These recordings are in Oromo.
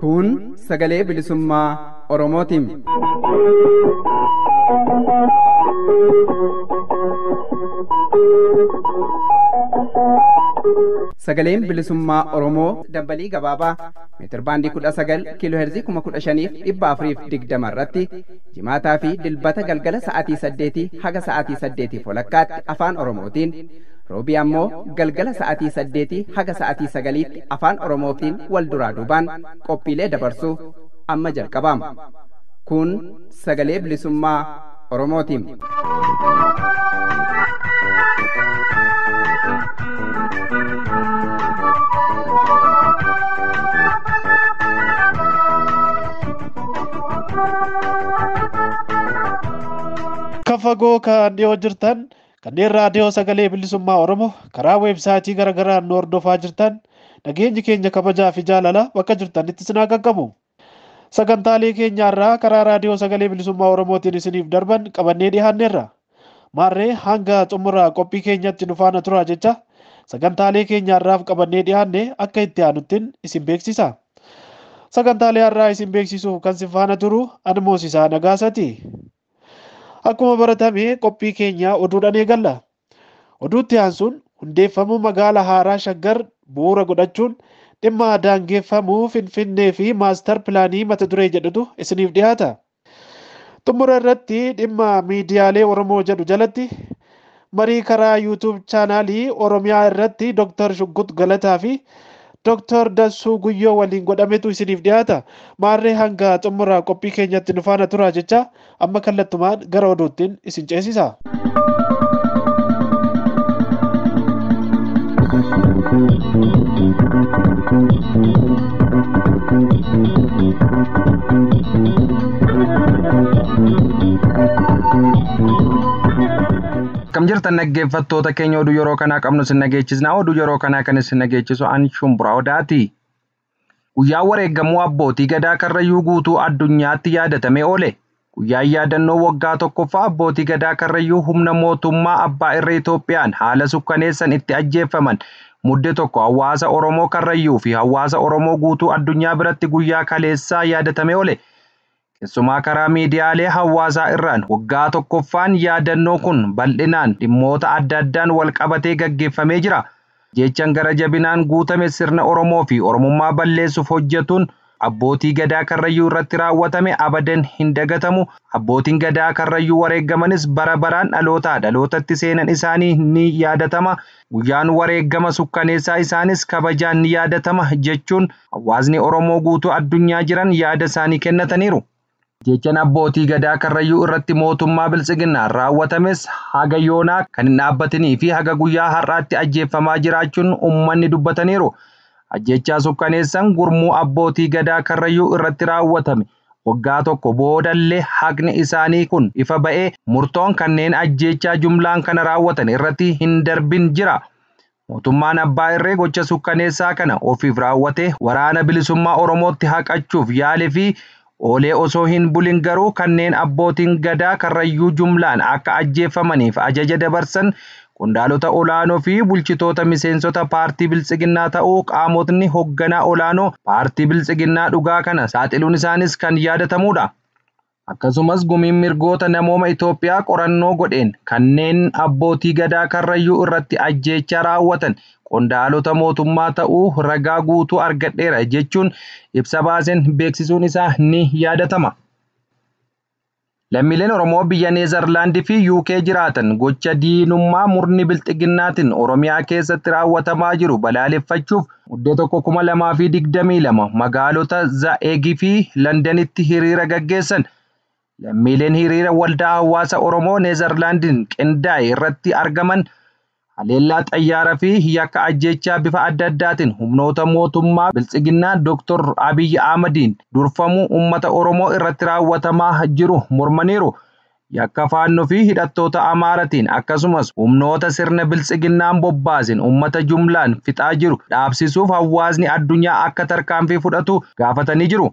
Kun sagalee bilisummaa Oromootiin. Sagaleen bilisummaa Oromoo dambalii gabaabaa meetir baandii 19 kiiloo heerzii 15,420 irratti jimaataa fi dilbata galgala sa'aatii 8 haga sa'aatii 8 walakkaatti afaan Oromootiin roobii ammoo galgala sa'aatii 8 haga sa'aatii 9tti afaan Oromootiin wal duraa duubaan qophiilee dabarsuu amma jalqabama. Kun sagalee bilisummaa Oromootiin. Kafagoo kan dhiyoo jirtan kanneen raadiyoo sagalee bilisummaa Oromoo karaa weebsaayitii garaagaraan nu hordofaa jirtan nageenyi keenya kabajaa fi jaalala bakka jirtanitti isin haa qaqqabu. Sagantaalee keenyaarraa karaa raadiyoo sagalee bilisummaa Oromootiin isiniif darban qabannee dhiyaanneerra. Maarree hanga xumura qophii keenyatti nu faana turaa jecha sagantaalee keenyaarraaf qabannee dhiyaanne akka itti aanuttiin isin beeksisa. Sagantaalee har'aa isin beeksisuuf kan si faana turu ani Moosisaa Nagaasaati. Akkuma baratame qophii keenya oduudhaan eegalla. Oduutti aansuun hundeeffamuu magaalaa haaraa Shaggar bu'uura godhachuun dhimma daangeffamuu Finfinnee fi maastar pilaanii mata duree jedhutu isiniif dhiyaata. Xumura irratti dhimma miidiyaalee Oromoo jedhu jalatti marii karaa YouTube chaanaalii Oromiyaa irratti Dr. Shuggut Galataa fi Dr. Dassuu Guyyoo waliin godhametu isiniif dhiyaata. Maarree hanga xumura qophii keenyatti nu faana turaa jecha amma kallattumaan gara oduuttiin isin ceesisa. Kam jirtan dhaggeeffattoota keenya oduu yeroo kanaa qabnu sin dhageechisna. Oduu yeroo kanaa kan isin dhageechisu an Shumburaa Odaati. Guyyaa wareegamuu abbootii gadaa Karrayyuu guutuu addunyaatti yaadatamee oole. Guyyaan yaadannoo waggaa tokkoffaa abbootii gadaa Karrayyuu humna mootummaa abbaa irree Itoophiyaan haala sukkaneessan itti ajjeefaman mudde tokko hawaasa Oromoo Karrayyuu fi hawaasa Oromoo guutuu addunyaa biratti guyyaa kaleessaa yaadatamee oole. Keessumaa karaa miidiyaalee hawaasaa irraan waggaa tokkoffaan yaadannoo kun bal'inaan dhimmoota adda addaan wal qabatee gaggeeffamee jira. Jechaan gara jabinaan guutame sirna Oromoo fi Oromummaa balleessuuf hojjetuun abbootii gadaa Karrayyuu irratti raawwatame abadan hin dagatamu. Abbootiin gadaa Karrayyuu wareegamanis bara baraan dhalootaa dhalootatti seenan isaanii ni yaadatama. Guyyaan wareegama sukkaneessaa isaanis kabajaan ni yaadatama jechuun hawaasni Oromoo guutuu addunyaa jiran yaada isaanii kennataniiru. Jechaan abbootii gadaa Karrayyuu irratti mootummaa biltsiginnaan raawwatames haga yoonaa kan hin dhaabbatinii fi haga guyyaa har'aatti ajjeefamaa jiraachuun uummanni dubbataniiru. Ajjechaa sukkaneessan gurmuu abbootii gadaa Karrayyuu irratti raawwatame waggaa tokko boodallee haqni isaanii kun ifa ba'ee murtoon kanneen ajjechaa jumlaan kana raawwatan irratti hin darbin jira. Mootummaan abbaa irree gocha sukkaneessaa kana ofiif raawwatee waraana bilisummaa Oromootti haqachuuf yaale fi oolee osoo hin bulin garuu kanneen abbootiin gadaa Karrayyuu jumlaan akka ajjeefamaniif ajaja dabarsan qondaalota olaanoo fi bulchitoota miseensota paartii biltsiginnaa ta'uu qaamotni hoogganaa olaanoo paartii biltsiginnaa dhugaa kana saaxiluun isaanis kan yaadatamudha. Akkasumas gumiin mirgoota namooma Itoophiyaa qorannoo godheen kanneen abbootii gadaa Karrayyuu irratti ajjeechaa raawwatan qondaalota mootummaa ta'uu ragaa guutuu argadheera jechuun ibsa baaseen beeksisuun isaa ni yaadatama. Lammiileen Oromoo biyya Neezerlaandii fi UK jiraatan gocha diinummaa murni biltsiginnaatiin Oromiyaa keessatti raawwatamaa jiru balaaleffachuuf muddee tokko 2022 magaalota Zaa'eegii fi Londanitti hiriira gaggeessan. Lammiileen hiriira waldaa hawaasa Oromoo Neezerlaandiin qindaa'e irratti argaman haleellaa xayyaaraa fi yakka ajjechaa bifa adda addaatiin humnoota mootummaa biltsiginnaa Dr. Abiy Ahmediin durfamu uummata Oromoo irratti raawwatamaa jiru mormaniiru. Yakka faannoo fi hidhattoota Amaaratiin akkasumas humnoota sirna biltsiginnaan bobbaasin uummata jumlaan fixaa jiru dhaabsisuuf hawaasni addunyaa akka tarkaanfii fudhatu gaafatanii jiru.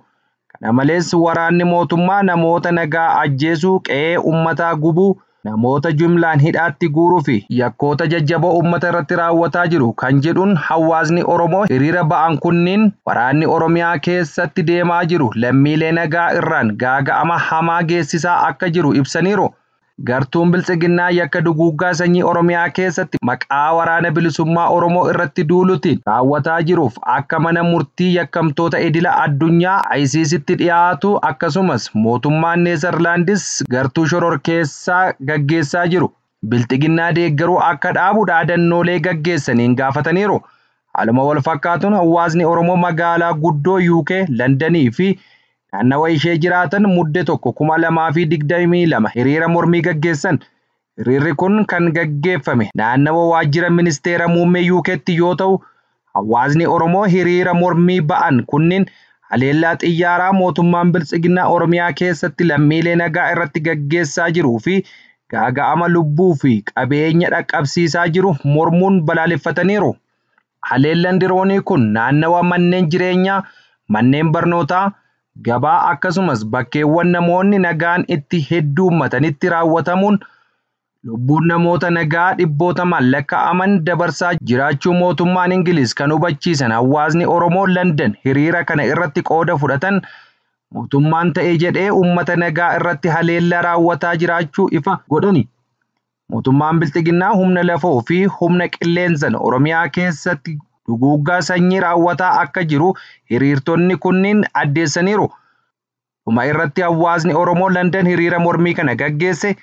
Kana malees waraanni mootummaa namoota nagaa ajjeesuu, qe'ee uummataa gubuu, namoota jumlaan hidhaatti guuruu fi yakkoota jajjaboo uummata irratti raawwataa jiru kan jedhuun hawaasni Oromoo hiriira ba'an kunniin waraanni Oromiyaa keessatti deemaa jiru lammiilee nagaa irraan gaaga'ama hamaa geessisaa akka jiru ibsaniiru. Gartuun Biltsiginnaa yakka duguuggaa sanyii Oromiyaa keessatti maqaa waraana bilisummaa Oromoo irratti duulutiin raawwataa jiruuf akka mana murtii yakkamtoota idila addunyaa ICCtti dhiyaatu akkasumas mootummaan Neezerlaandis gartuu shororkeessaa gaggeessaa jiru Biltsiginnaa deeggaruu akka dhaabu dhaadannoolee gaggeessaniin gaafataniiru. Haaluma wal fakkaatuun hawaasni Oromoo magaalaa guddoo UK, Londonii fi naannawa ishee jiraatan mudde 2022 hiriira mormii gaggeessan. Hiriirri kun kan gaggeeffame naannawa waajjira ministeera muummee UK'tti yoo ta'u, hawaasni Oromoo hiriira mormii ba'an kunniin haleellaa xiyyaaraa mootummaan Biltsiginnaa Oromiyaa keessatti lammiilee nagaa irratti gaggeessaa jiruu fi gaaga'ama lubbuu fi qabeenya dhaqqabsiisaa jiru mormuun balaaleffataniiru. Haleellaan diroonii kun naannawa manneen jireenyaa, manneen barnootaa, gabaa akkasumas bakkeewwan namoonni nagaan itti hedduummatanitti raawwatamuun lubbuun namoota nagaa dhibbootamaan lakkaa'aman dabarsaa jiraachuu mootummaan Ingiliz kan hubachiisan hawaasni Oromoo London hiriira kana irratti qooda fudhatan mootummaan ta'ee jedhee uummata nagaa irratti haleellaa raawwataa jiraachuu ifa godhani. Mootummaan Biltsiginnaa humna lafoo fi humna qilleensaan Oromiyaa keessatti duguuggaa sanyii raawwataa akka jiru hiriirtonni kunniin addeessaniiru. Dhuma irratti hawaasni Oromoo London hiriira mormii kana gaggeesse.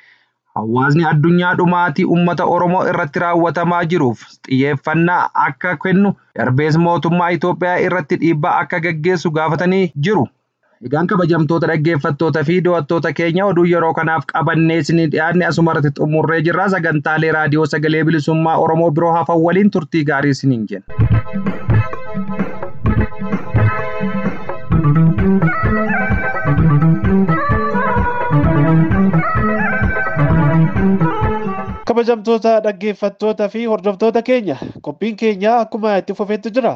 Hawaasni addunyaa dhumaatii uummata Oromoo irratti raawwatamaa jiruuf xiyyeeffannaa akka kennu darbees mootummaa Itoophiyaa irratti dhiibbaa akka gaggeessu gaafatanii jiru. Egaan kabajamtoota dhaggeeffattoota fi daawwattoota keenya oduu yeroo kanaaf qabannee isinii dhiyaanne asumarratti xumurree jirra. Sagantaalee raadiyoo sagalee bilisummaa Oromoo biroo hafan waliin turtii gaarii isiniin jenna. Kabajamtoota dhaggeeffattoota fi hordoftoota keenya qophiin keenya akkuma itti fufeetti jira.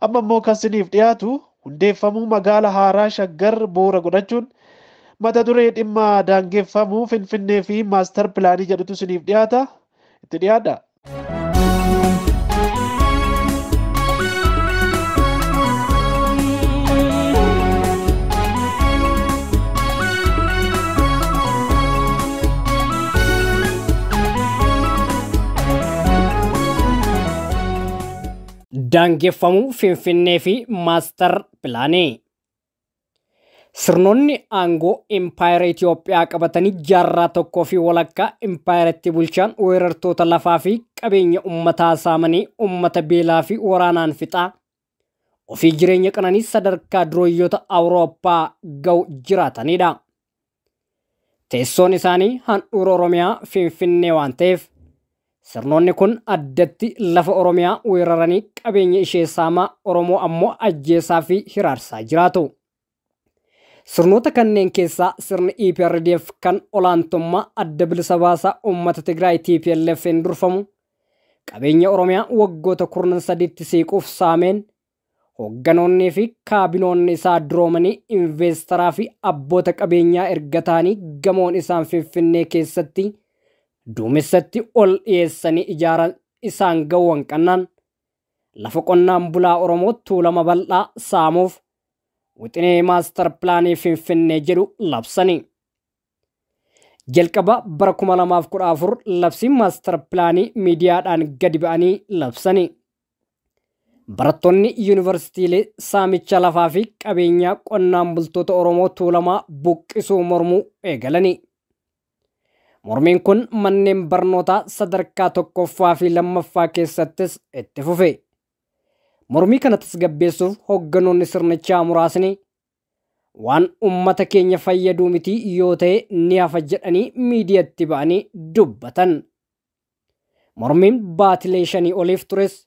Amma immoo kan isiniif dhiyaatu hundeeffamuu magaalaa haaraa Shaggar bu'uura godhachuun mata duree dhimma daangeffamuu Finfinnee fi maastar pilaanii jedhutu isiniif dhiyaata. Itti dhiyaadha. Daangeffamuu Finfinnee fi maastar pilaanii. Sirnoonni aangoo impaayera Itoophiyaa qabatanii jaarraa tokkoo fi walakkaa impaayeratti bulchan weerartoota lafaa fi qabeenya uummataa saamanii uummata beelaa fi waraanaan fixaa ofii jireenya qananii sadarkaa durooyyoota Awurooppaa ga'u jiraatanidha. Teessoon isaanii handhuura Oromiyaa Finfinnee waan ta'eef sirnoonni kun addatti lafa Oromiyaa weeraranii qabeenya ishee saamaa Oromoo ammoo ajjeesaa fi hiraarsaa jiraatu. Sirnoota kanneen keessaa sirni EPRDF kan olaantummaa adda bilisa baasaa uummata Tigraay TPLF'n durfamu qabeenya Oromiyaa waggoota 13 siiquuf saameen hoogganoonnii fi kaabinoonni isaa duroomanii investeeraa fi abboota qabeenyaa ergataanii gamoon isaan Finfinnee keessatti duumessatti ol dhiyeessanii ijaaran isaan gawwan qannaan lafa qonnaan bulaa Oromoo tuulama bal'aa saamuuf wixinee maastar pilaanii Finfinnee jedhu labsanii. Jalqaba bara 2014 labsiin maastar pilaanii miidiyaadhaan gadi ba'anii labsanii. Barattoonni yuunivarsiitiilee saamicha lafaa fi qabeenyaa qonnaan bultoota Oromoo tuulamaa buqqisuu mormuu eegalanii. Mormiin kun manneen barnootaa sadarkaa tokkoffaa fi lammaffaa keessattis itti fufe. Mormii kana tasgabbeessuuf hoogganoonni sirnichaa muraasni waan uummata keenya fayyaduu miti yoo ta'e ni hafa jedhanii miidiyaatti ba'anii dubbatan. Mormiin baatilee 5 oliif tures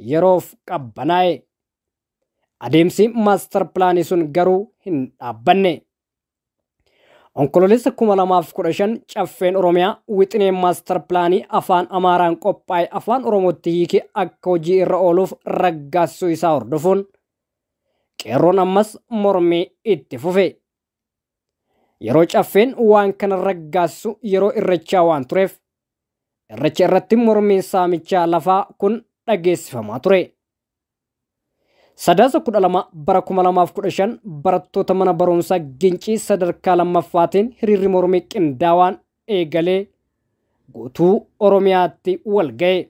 yeroof qabbanaa'e. Adeemsi maastar pilaanii sun garuu hin dhaabbanne. Onkoloolessa 2015 caffeen Oromiyaa wixinee maastar pilaanii afaan Amaaraan qophaa'e afaan Oromootti hiike akka hojii irra ooluuf raggaasisuu isaa hordofuun Qeerroon ammas mormii itti fufe. Yeroo caffeen waan kana raggaasu yeroo irrechaa waan tureef irrecha irratti mormiin saamichaa lafaa kun dhageessifamaa ture. Sadaasa 12 bara 2015 barattoota mana barumsaa Gincii sadarkaa lammaffaatiin hiriirri mormii qindaawaan eegalee guutuu Oromiyaatti wal ga'e.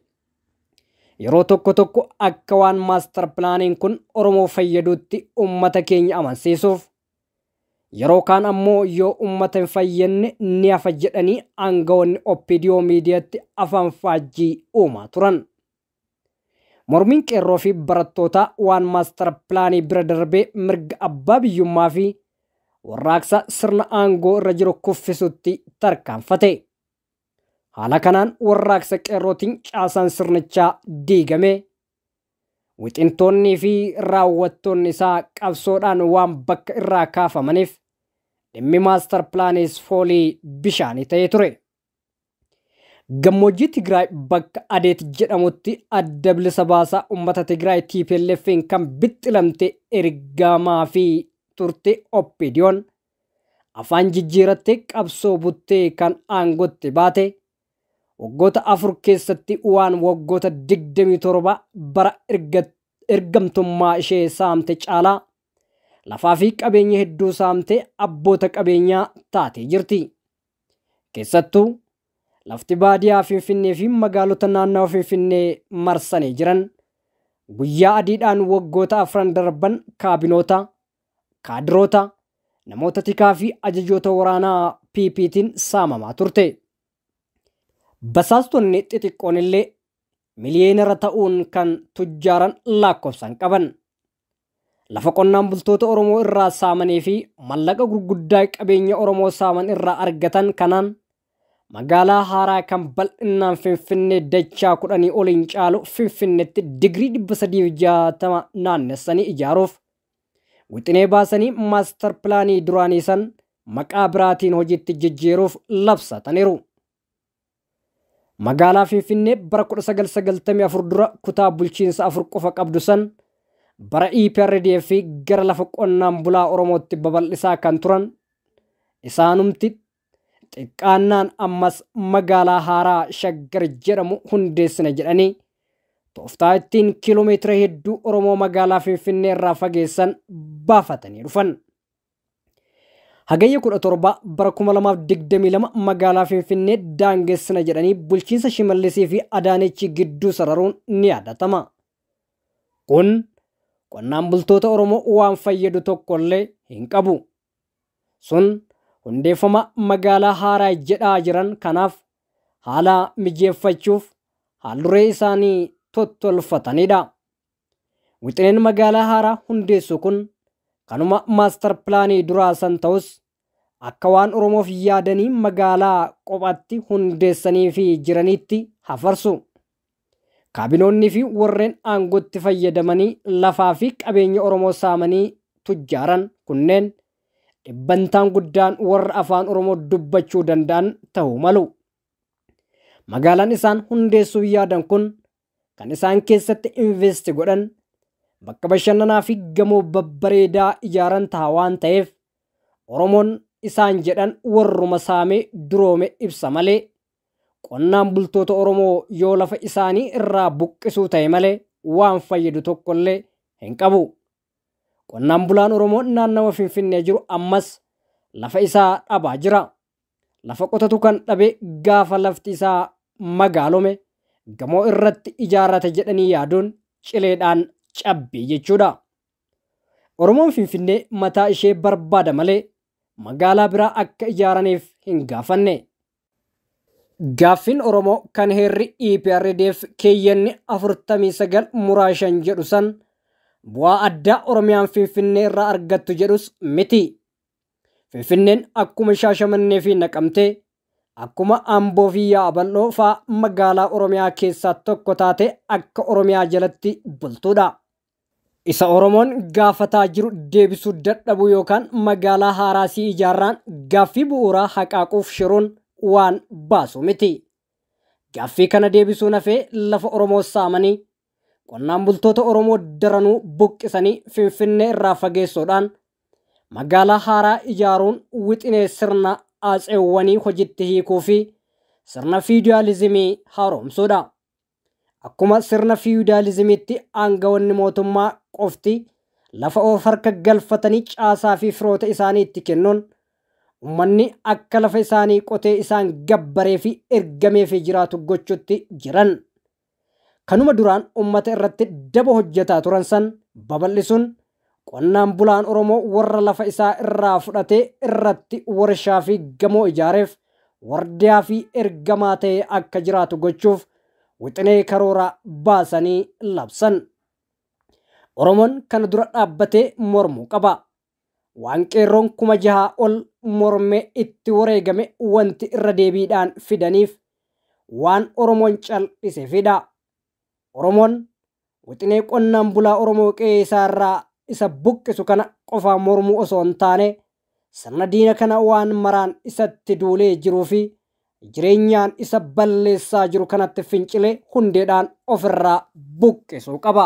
Yeroo tokko akka waan maastar pilaaniin kun Oromoo fayyaduutti uummata keenya amansiisuuf, yeroo kaan ammoo yoo uummata hin fayyadne ni hafa jedhanii aangawoonni OPDO miidiyaatti afaan faajjii uumaa turan. Mormiin qeerroo fi barattoota waan maastar pilaanii bira darbee mirga abbaa biyyummaa fi warraaqsa sirna aangoo irra jiru kuffisutti tarkaanfate. Haala kanaan warraaqsa qeerrootiin caasaan sirnichaa diigame. Wixintoonnii fi raawwattoonni isaa qabsoodhaan waan bakka irraa kaafamaniif dhimmi maastar pilaanis foolii bishaanii ta'ee ture. Gammoojjii Tigraay bakka Adeet jedhamutti adda bilisa baasaa uummata Tigraay TPLF'n kan bixxilamte ergamaa fi turte OPDO'n afaan jijjiirattee qabsoo buttee kan aangotti baate. Waggoota 4 keessatti waan waggoota 27 bara ergamtummaa ishee saamte caalaa lafaa fi qabeenya hedduu saamte abboota qabeenyaa taatee jirti. Keessattuu lafti baadiyyaa Finfinnee fi magaalota naannawaa Finfinnee marsanii jiran guyyaa adiidhaan waggoota 4 darban kaabinoota, kaadiroota, namoota tikaa fi ajajoota waraanaa PP'tiin saamamaa turte. Basaastonni xixiqqoon illee miliyoonera ta'uun kan tujjaaran lakkoofsan qaban. Lafa qonnaan bultoota Oromoo irraa saamanii fi mallaqa gurguddaa qabeenya Oromoo saaman irraa argatan kanaan magaalaa haaraa kan bal'inaan Finfinnee dachaa 10 oliin caalu Finfinneetti digirii 360 naannessanii ijaaruuf wixinee baasanii maastar pilaanii duraanii san maqaa biraatiin hojiitti jijjiiruuf labsataniiru. Magaalaa Finfinnee bara 1994 dura kutaa bulchiinsa 4 qofa qabdu san bara EPRDF gara lafa qonnaan bulaa Oromootti babal'isaa kan turan isaanumti xiqqaannaan ammas magaalaa haaraa Shaggar jedhamu hundeessina jedhanii tooftaa ittiin kiiloomeetira hedduu Oromoo magaalaa Finfinnee irraa fageessan baafatanii dhufan. Hagayya 17 bara 2022 magaalaa Finfinnee daangessina jedhanii bulchiinsa Shimallisii fi Adaanechi gidduu sararuun ni yaadatama. Kun qonnaan bultoota Oromoo waan fayyadu tokkollee hin qabu. Sun hundeeffama magaalaa haaraa jedhaa jiran kanaaf haala mijeeffachuuf haalduree isaanii tottolfatanidha. Wixineen magaalaa haaraa hundeessu kun kanuma maastar pilaanii duraa san ta'us akka waan Oromoof yaadanii magaalaa kophaatti hundeessanii fi jiraniitti hafarsu. Kaabinoonni fi warreen aangootti fayyadamanii lafaa fi qabeenya Oromoo saamanii tujjaaran kunneen dhibbantaan guddaan warra afaan Oromoo dubbachuu danda'an ta'uu malu. Magaalaan isaan hundeessuuf yaadan kun kan isaan keessatti investi godhan bakka bashannanaa fi gamoo babbareedaa ijaaran ta'a waan ta'eef Oromoon isaan jedhan warruma saamee duroome ibsa malee qonnaan bultoota Oromoo yoo lafa isaanii irraa buqqisuu ta'e malee waan fayyadu tokkollee hin qabu. Qonnaan bulaan Oromoo naannawa Finfinnee jiru ammas lafa isaa dhabaa jira. Lafa qotatu kan dhabe gaafa lafti isaa magaalome gamoo irratti ijaarrate jedhanii yaaduun cileedhaan cabbii jechuudha. Oromoon Finfinnee mataa ishee barbaada malee magaalaa biraa akka ijaaraniif hin gaafanne. Gaaffiin Oromoo kan heerri EPRDF keeyyanni 49 muraashan jedhu san bu'aa addaa Oromiyaan Finfinnee irraa argattu jedhus miti. Finfinneen akkuma Shaashamannee fi Naqamtee akkuma Amboo fi Yaabal'oo fa'aa magaalaa Oromiyaa keessaa tokko taate akka Oromiyaa jalatti bultuudha. Isa Oromoon gaafataa jiru deebisuu dadhabuu yookaan magaalaa haaraasii ijaarraan gaaffii bu'uuraa haqaaquuf shiruun waan baasu miti. Gaaffii kana deebisuu nafee lafa Oromoo saamanii qonnaan bultoota Oromoo daranuu buqqisanii Finfinnee irraa fageessuudhaan magaalaa haaraa ijaaruun wixinee sirna Atseewwanii hojiitti hiikuu fi sirna fiidaalizimii haaromsuudha. Akkuma sirna fiidaalizimiitti aangawoonni mootummaa qofti lafa of harka galfatanii caasaa fi firoota isaanii itti kennuun ummanni akka lafa isaanii qotee isaan gabbaree fi ergamee fi jiraatu gochuutti jiran. Kanuma duraan ummata irratti daba hojjetaa turan san babal'isuun qonnaan bulaan Oromoo warra lafa isaa irraa fudhatee irratti warshaa fi gamoo ijaareef wardiyaa fi ergamaa ta'ee akka jiraatu gochuuf wixinee karoora baasanii labsan. Oromoon kana dura dhaabbatee mormuu qaba. Waan qeerroon 6,000 ol mormee itti wareegame wanti irra deebiidhaan fidaniif waan Oromoon cal'iseefidha. Oromoon wixinee qonnaan bulaa Oromoo qe'ee isaarraa isa buqqisu kana qofaa mormuu osoo hin taane sirna diina kana waan maraan isatti duulee jiruu fi jireenyaan isa balleessaa jiru kanatti fincilee hundeedhaan ofirraa buqqisuu qaba.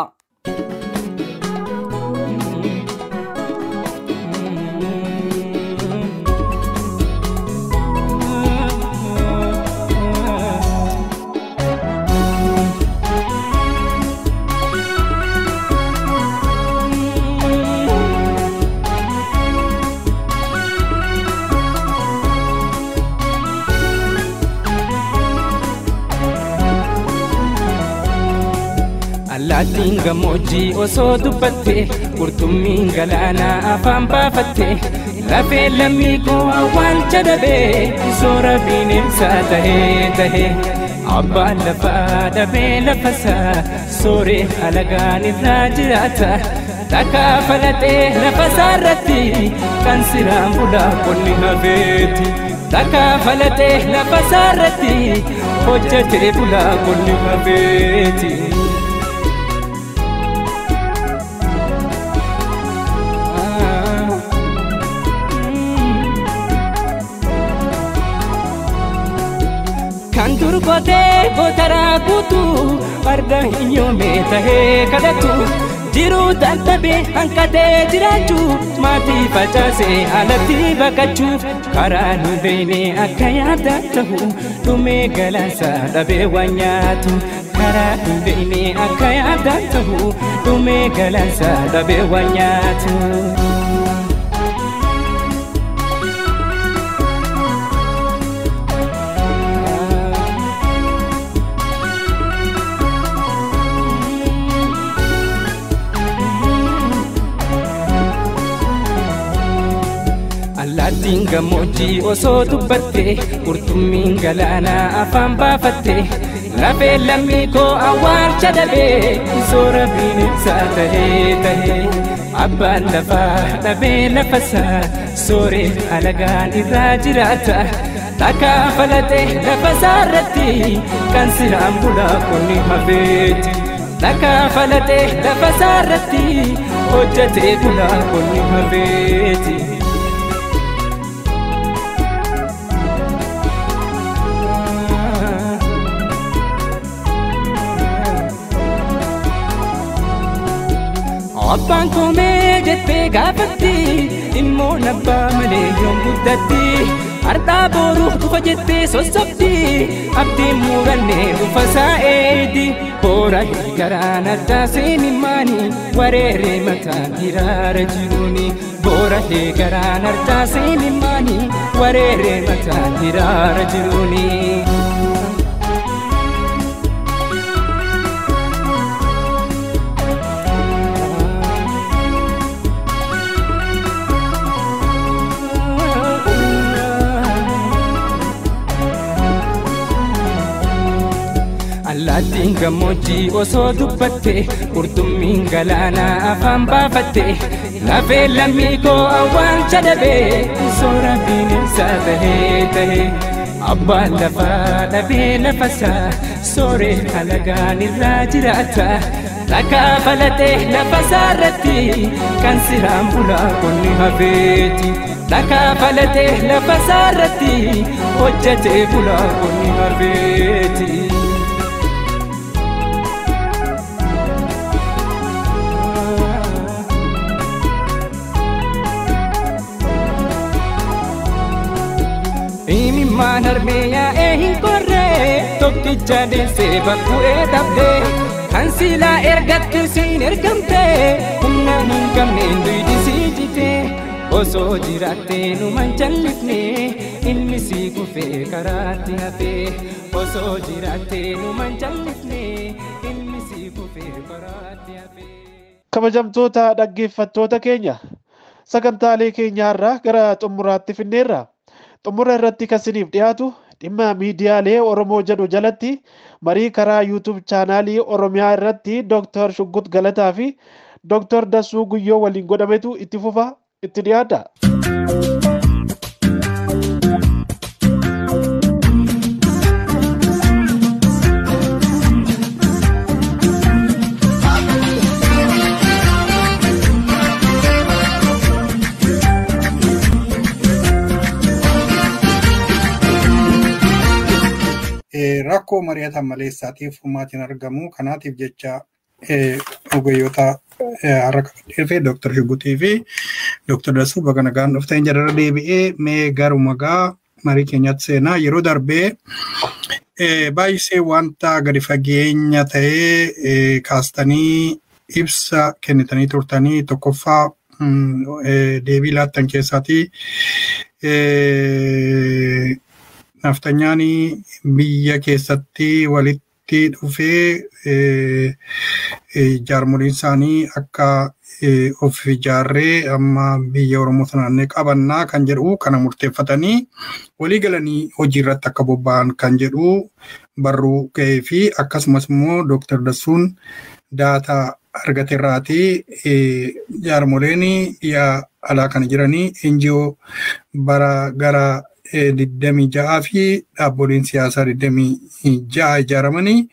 Allaattiin gammoojjii osoo dubbatte qurxummiin galaanaa afaan baafatte lafee lammii koo awwaalcha dhabee soora bineensaa tahee abbaan lafaa dhabee lafasaa sooree alagaan irraa jiraata takkaa falatee lafasaa irratti kan siraan bulaa qonni hafeeti takkaa falatee lafasaa irratti hojjetee bulaa qonni hafeeti. Kan turgotee gotaraa guutuu farda hin yoomee tahee kadhatu jiruu dadhabee hanqatee jiraachuu maatii facaasee alatti baqachuuf karaa hin beekne akka yaada ta'u dhumee galaansaa dhabee waan nyaatu karaa hin beekne akka yaada ta'u dhumee galaansaa dhabee waan nyaatu. Allaattiin gammoojjii osoo dubbatte qurxummiin galaanaa afaan baafatte lafee lammii koo awwaalcha dhabee soora bineensaa tahee abbaan lafaa dhabee lafasaa sooree alagaan irraa jiraata takkaa falatee lafasaa irratti kan siraan bulaa qonni hafeeti takkaa falatee lafasaa irratti hojjetee bulaa qonni hafeeti. Abbaan koomee jettee gaafatti immoo nabbaa malee yoom guddatti har'aa boru dhufa jettee sossobdi abdiin murannee dhufa saa'eedi boora garaan addaa seenimmaanii wareeree mataan hiraara jiruuni boora garaan addaa seenimmaanii wareeree mataan hiraara jiruuni. Allaattiin gammoojjii osoo dubbatte qurxummiin galaanaa afaan baafatte lafee lammii koo awwaalcha dhabee soora bineensaa tahee abbaan lafaa dhabee lafasaa sooree alagaan irraa jiraata takkaa falatee lafasaa irratti kan siraan bulaa qonni hafeeti takkaa falatee lafasaa irratti hojjetee bulaa qonni hafeeti. ilmaan harmee yaa'ee hin korree tokkicha deessee bakku'ee dhabdee kan silaa ergattu siin ergamtee humna hin qabneen duydi sii jitee osoo jiraattee numan jallifne ilmi sii kufee karaatti hafee osoo jiraattee numan jallifne ilmi sii kufee karaatti hafee. Kabajamtoota dhaggeeffattoota keenya sagantaalee keenya irraa gara xumuraatti finneerra. Xumura irratti kan isiniif dhiyaatu dhimma miidiyaalee Oromoo jedhu jalatti marii karaa YouTube chaanaalii Oromiyaa irratti Dr. Shuggut Galataa fi Dr. Dassuu Guyyoo waliin godhametu itti fufa itti dhiyaata. Rakkoo mari'atan maleessaatiif furmaatiin argamu kanaatiif jecha ogeeyyota har'a qabadhee Dr. Shuggutii fi Dr. Dassuu baga nagaan dhuftan jararra deebi'ee mee garuma gaa marii keenyatti seenaa yeroo darbee baay'isee wanta gadi fageenya ta'ee kaastanii ibsa kennitanii turtanii tokkoffaa deebii laattan keessaatii Naftanyaani biyya keessatti walitti dhufee jaarmoliin isaanii akka of ijaarree amma biyya Oromoo sanaannee qabannaa kan jedhu kana murteeffatanii walii galanii hojii irratti akka bobba'an kan jedhu barruu ga'ee fi akkasumas immoo Dr. Dassuun daataa argateerraatii jaarmoleen biyya alaa kan jiranii NGO bara gara 26 fi dhaabbileen siyaasaa 26 ijaaramanii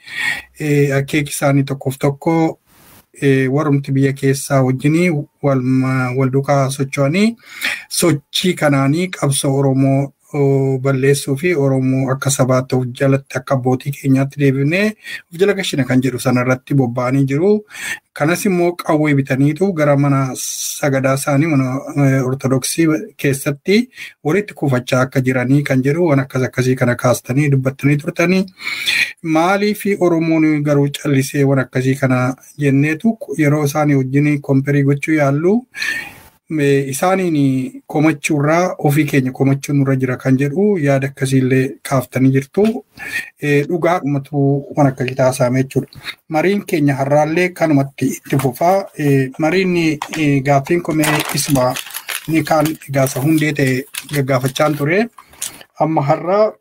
akeeki isaanii tokkoof tokko warumti biyya keessaa wajjinii wal duukaa socho'anii sochii kanaanii qabsoo Oromoo balleessuu fi Oromoo akka sabaatti of jalatti akka abbootii keenyaatti deebinee of jala gashina kan jedhu sanarratti bobba'anii jiru. Kanas immoo qawwee bitaniitu gara mana sagadaa isaanii mana Ortodoksii keessatti walitti kuufachaa akka jiranii kan jedhu waan akkasii kana kaastanii dubbattanii turtanii. Maalii fi Oromoon garuu callisee waan akkasii kana jenneetu yeroo isaanii wajjin komperii gochuu yaallu isaaniin komachuurraa ofii keenya komachuun nurra jira kan jedhu yaada akkasiillee kaaftanii jirtu. Dhugaadhumatu waan akkasii taasifame jechuudha. Mariin keenya har'aallee kanumatti itti fufaa. Mariin gaaffiin komee isma ni kaan gaasa hundee ta'e gaggaafachaan ture. Amma har'a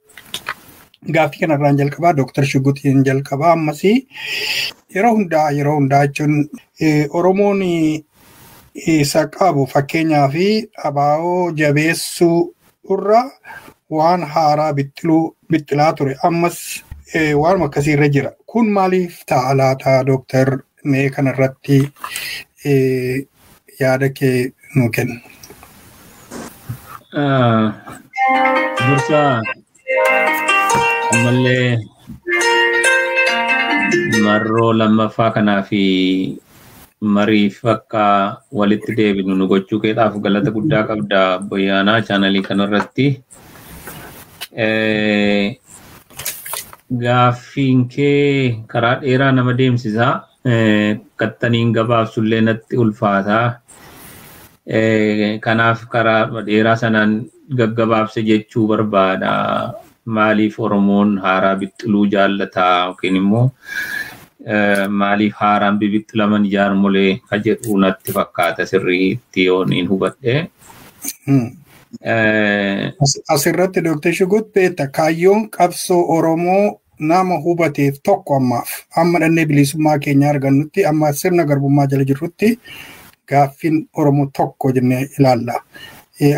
gaaffii kanarraan jalqabaa Dr. Shuggutiin jalqabaa ammas yeroo hundaa jechuun Oromoon isa qabu fakkeenyaa fi abaa'oo jabeessuu irra waan haaraa bixxilaa ture ammas waan akkasii irra jira. Kun maaliif ta'a laata Dooktar mee kanarratti yaada kee nu kenna. Dursa ammallee marroo lammaffaa kanaa fi mariif akka walitti deebinu nu gochuu keedhaaf galata guddaa qabda Boyaanaa chaanalii kanarratti. Gaaffiin kee karaa dheeraa nama deemsisaa. Kattaniin gabaabsullee natti ulfaataa. Kanaaf karaa dheeraa sanaan gaggabaabse jechuu barbaada. Maaliif Oromoon haaraa bixxiluu jaallataa yookiin immoo maaliif haaraan bibixxilaman jaarmolee ka jedhu natti fakkaata sirriitti yooniin hubadhe. Asirratti Dr. Shuggut beekta kaayyoon qabsoo Oromoo nama hubateef tokko amma dhannee bilisummaa keenya argannutti amma sirna garbummaa jala jirrutti gaaffiin Oromoo tokko jennee ilaalla.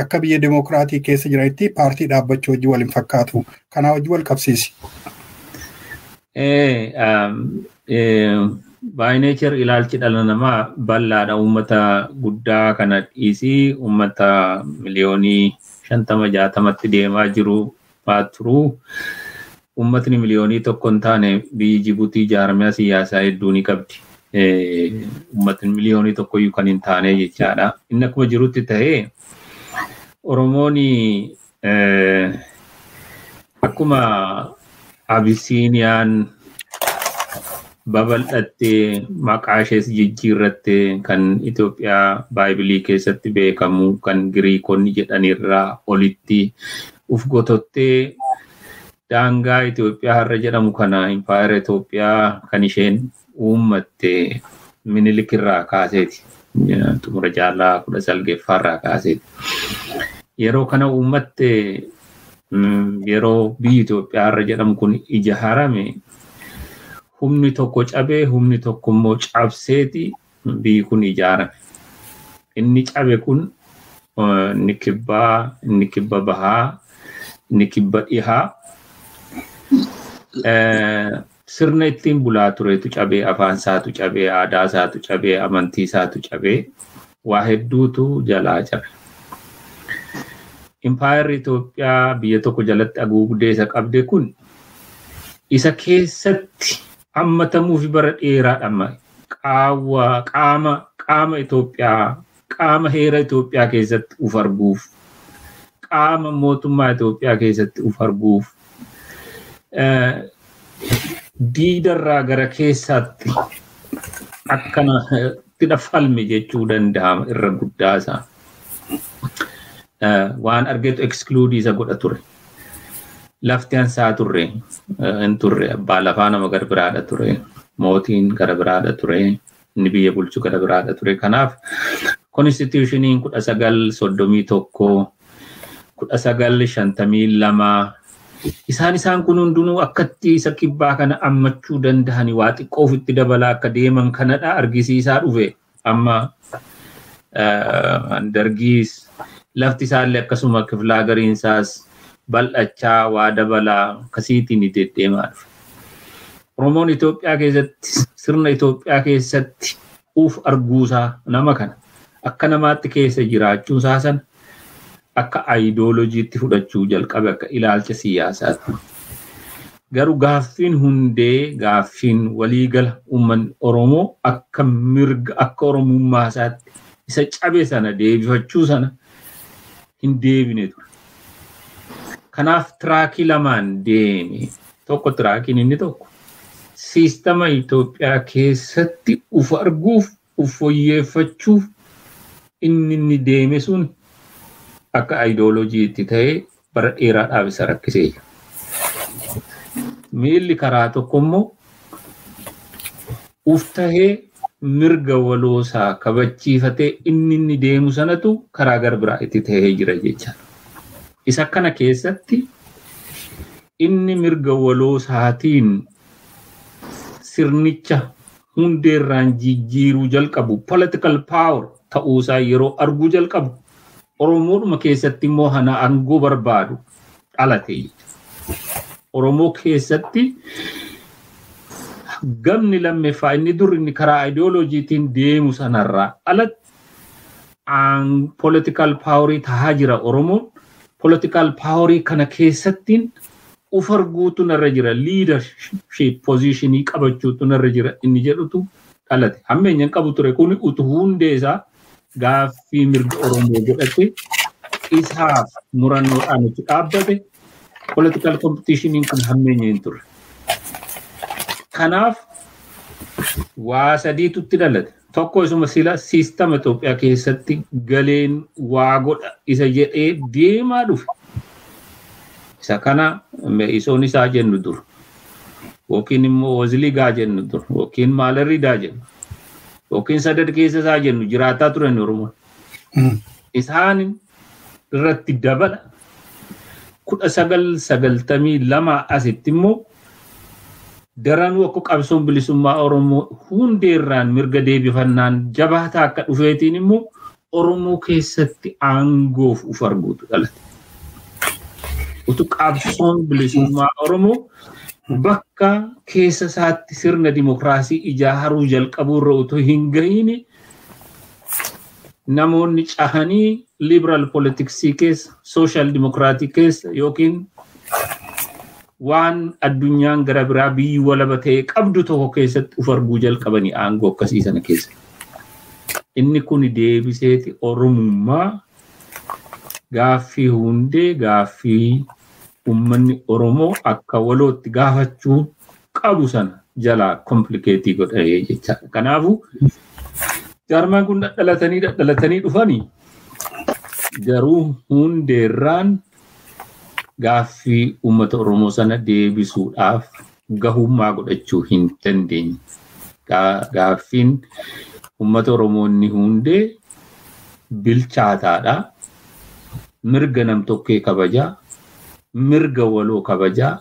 Akka biyya demokraatii keessa jiranitti paartii dhaabbachuu wajjin waliin fakkaatu. Kanaa wajjin wal qabsiisi. By nature ilaalchi dhala namaa bal'aadha. Uummata guddaa kana dhiisii uummata miliyoonii 50-60tti deemaa jiru turuu. Uummatni miliyoonii tokko hin taane biyyi Jibuutii jaarmiyaa siyaasaa hedduu ni qabdi. Uummatni miliyoonii tokkoyyuu kan hin taane jechaadha. Inni akkuma jirutti ta'ee Oromoon akkuma Abisiiniyaan babal'attee maqaa ishees jijjiirrattee kan Itoophiyaa Baayibilii keessatti beekamu kan Giriikonni jedhanirraa olitti uf gotottee daangaa Itoophiyaa har'a jedhamu kana Impaayera Itoophiyaa kan isheen uummatte Minilikirraa kaaseeti. Xumura jaarraa 19ffaarraa kaaseeti. Yeroo kana uummatte yeroo biyyi Itoophiyaa har'a jedhamu kun ijaarame humni tokko cabee humni tokko immoo cabseeti biyyi kun ijaarame. Inni cabe kun inni kibba bahaa, inni kibba dhihaa sirna ittiin bulaa turetu cabee, afaan isaatu cabee, aadaa isaatu cabee, amantii isaatu cabee, waa hedduutu jalaa cabe. Impaayerri Itoophiyaa biyya tokko jalatti haguugdee isa qabde kun isa keessatti hammatamuufi bara dheeraadhaan qaama Itoophiyaa, qaama heera Itoophiyaa keessatti uf arguuf, qaama mootummaa Itoophiyaa keessatti uf arguuf diidarraa gara keessaatti akkana itti falme jechuu danda'ama irra guddaa isaa. Waan argeetu exclude isa godha ture. Lafti ansaa turre, hin turre, abbaa lafaa nama gara biraadha ture, mootiin gara biraadha ture, inni biyya bulchu gara biraadha ture. Kanaaf konstitushiniin 1931, 1952 isaan kun hundinuu akkatti isa kibbaa kana ammachuu danda'ani waa xiqqoo ofitti dabalaa akka deeman kanadha argisiisaa dhufe. Amma dargiis lafti isaallee akkasuma kiflaa gariinsaas bal'achaa waa dabalaa kasiitiin deddeemaa dhufe. Oromoon Itoophiyaa keessatti sirna Itoophiyaa keessatti uf arguusaa nama kana akka namaatti keessa jiraachuusaa sana akka ideoloojiitti fudhachuu jalqabe akka ilaalcha siyaasaatti. Garuu gaaffiin hundee gaaffiin waliigala uummanni Oromoo akka mirga akka Oromummaa isaatti isa cabe sana deebifachuu sana hin deebine ture. Kanaaf tiraakii lamaan deeme. Tokko tiraakiin inni tokko siistama Itoophiyaa keessatti uf arguuf uf fooyyeffachuuf inni deeme sun akka ideoloojiitti ta'ee bara dheeraadhaaf isa rakkisee jira. Miilli karaa tokko immoo uf tahee mirga waloosaa kabachiifatee inni deemu sanatu karaa gara biraa itti tahee jira jechaadha. Isa kana keessatti inni mirga waloosaatiin sirnicha hundeerraan jijjiiruu jalqabu political power ta'uusaa yeroo arguu jalqabu Oromoodhuma keessatti immoo hana aangoo barbaadu dhalate. Oromoo keessatti gamni lammeeffaa inni dur inni karaa ideoloojiitiin deemu sanarraa alatti political power tahaa jira Oromoon. Political power kana keessattiin uf arguutu narra jira, leadership positionii qabachuutu narra jira inni jedhutu dhalate. Hammeenyan qabu ture kun utuu hundee isaa gaaffii mirga Oromoo godhate isaaf murannoodhaan itti dhaabbate political competitioniin kun hammeenya hin turre. Kanaaf waa sadiitu itti dhalate. Tokko isuma sila siistama Itoophiyaa keessatti galeen waa godha isa jedhee deemaa dhufe. Isa kana isoon isaa jennu dur. Yookiin immoo waziligaa jennu dur. Yookiin maalarriidaa jennu. Yookiin sadad keessa isaa jennu jiraataa turan Oromoon. Isaan irratti dabala 1992 asitti immoo daranuu akka qabsoon bilisummaa Oromoo hundeerraan mirga deebifannaan jabaataa akka dhufeetiin immoo Oromoo keessatti aangoof uf arguutu dhalate. Utuu qabsoon bilisummaa Oromoo bakka keessa isaatti sirna dimokiraasii ijaaruu jalqabuurra utuu hin gahiin namoonni cahanii liberal politicsii keessa, social democratic keessa yookiin waan addunyaan gara biraa biyyi walaba ta'e qabdu tokko keessatti uf arguu jalqabanii aangoo akkasii sana keessa. Inni kun deebiseeti Oromummaa gaaffii hundee gaaffii ummanni Oromoo akka walootti gaafachuu qabu sana jalaa komplikeetii godhee jechaadha. Kanaafuu jaarmaan kun dhalatanii dhufanii garuu hundeerraan gaaffii uummata Oromoo sana deebisuudhaaf gahummaa godhachuu hin dandeenye. Gaaffiin uummata Oromoonni hundee bilchaataadha. Mirga nam-tokkee kabajaa, mirga waloo kabajaa,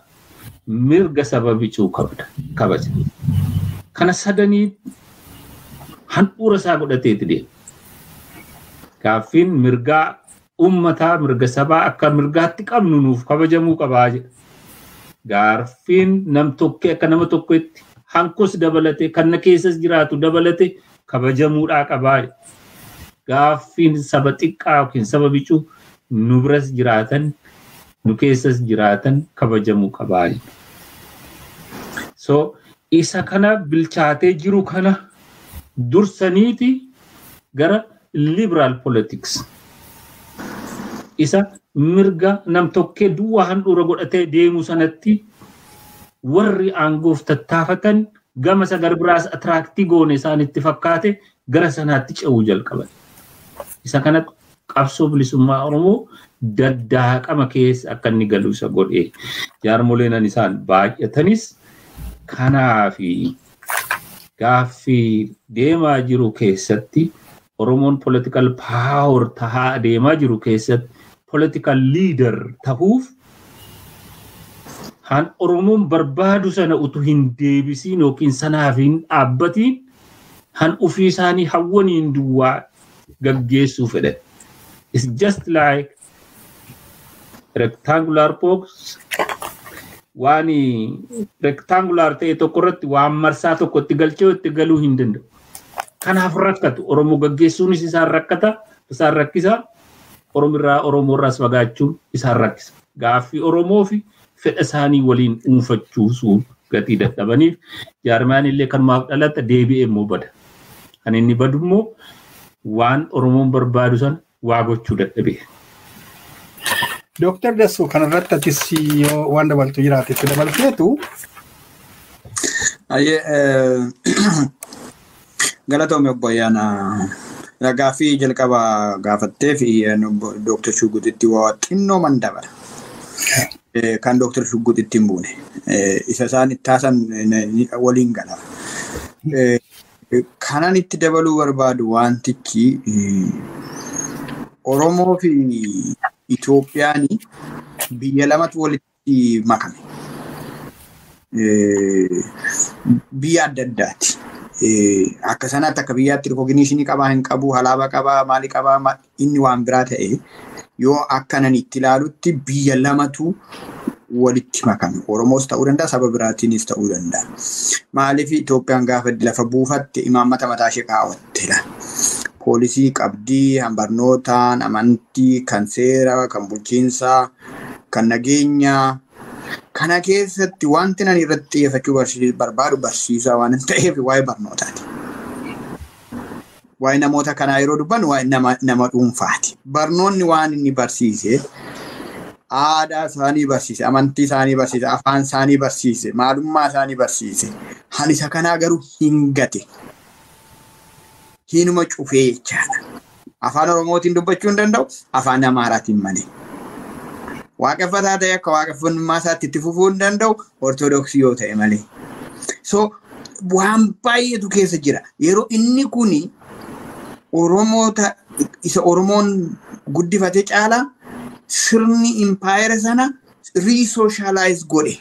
mirga saba bicuu kabaja. Kana sadanii handhuura isaa godhateeti deema. Gaaffiin mirgaa ummataa mirga sabaa akka mirgaatti qabnu nuuf kabajamuu qabaa jedha. Gaaffiin nam-tokkee akka nama tokkotti hankos dabalate kan keessas jiraatu dabalate kabajamuudhaa qabaa jedha. Gaaffiin saba xiqqaa yookiin saba bicuu nu biras jiraatan nu keessas jiraatan kabajamuu qabaa jedha. So isa kana bilchaatee jiru kana dursaniiti gara liberal politics. Isa mirga nam-tokkee duwwaa handhuura godhatee deemu sanatti warri aangoof tattaafatan gama isa garbiraas atiraaktii goone isaanitti fakkaate gara sanaatti ce'uu jalqaban. Isa kanatti qabsoo bilisummaa Oromoo daddaaqama keessa akka inni galu isa godhee jaarmoleen isaan baay'atanis kanaafi gaaffii deemaa jiru keessatti Oromoon political power tahaa deemaa jiru keessatti political leader tahuuf han Oromoon barbaadu sana utuu hin deebisiin yookiin sanaaf hin dhaabbatiin han ofii isaanii hawwaniin duwwaa gaggeessuu fedhan. It's just like rectangular box. Waan rectangular ta'e tokko irratti waan marsaa tokko itti galchee itti galuu hin danda'u. Kanaaf rakkatu Oromoo gaggeessuunis isaan rakkata, isaan rakkisa. Oromoo irraas fagaachuun isaan rakkisa. Gaaffii Oromoo fi fedha isaanii waliin dhuunfachuusuu gatii dadhabaniif jaarmaan illee kanumaaf dhalata deebi'ee immoo bada. Kan inni badu immoo waan Oromoon barbaadu sana waa gochuu dadhabee. Dr. Dassuu kanarratti atis yoo waan dabaltu jiraate itti dabalteetu. Galatoomii obbo Ayyaanaa gaaffii jalqaba gaafattee fi Dr. Shugguxitti waa xinnoo man dabala. Kan Dr. Shugguxitti hin buune. Isa isaan itti taasan waliin gala. Kanan itti dabaluu barbaadu wantichi Oromoo fi Itoophiyaan biyya lamatu walitti makame. Biyya adda addaati. Akka sanaatti akka biyyaatti recognition qabaa hin qabu, halaaba qabaa, maali qabaa inni waan biraa ta'e yoo akkanan itti ilaalutti biyya lamatu walitti makame. Oromoos ta'uu danda'a, saba biraatiinis ta'uu danda'a. Maaliif Itoophiyaan gaafa lafa buufatte imaammata mataa ishee kaawwatte laala. Poolisii qabdii, barnootaan, amantii, kan seera, kan bulchiinsaa, kan nageenyaa. Kana keessatti wanti nan irratti xiyyeeffachuu barbaadu barsiisaa waan ta'eef waa'ee barnootaati. Waa'ee namoota kanaa yeroo dubbannu waa'ee nama dhuunfaati. Barnoonni waan inni barsiise aadaa isaanii barsiise, amantii isaanii barsiise, afaan isaanii barsiise, maalummaa isaanii barsiise. Han isa kanaa garuu hin gate. Hinuma cufee jechaadha. Afaan Oromootiin dubbachuu hin danda'u, afaan Amaaraatiin malee. Waaqeffataa ta'e akka waaqeffannummaa isaatti itti fufuu hin danda'u, Ortodoksii yoo ta'e malee. So waan baay'eetu keessa jira. Yeroo inni kuni Oromoota isa Oromoon guddifate caalaa sirni impaayera sana re-socialize godhe.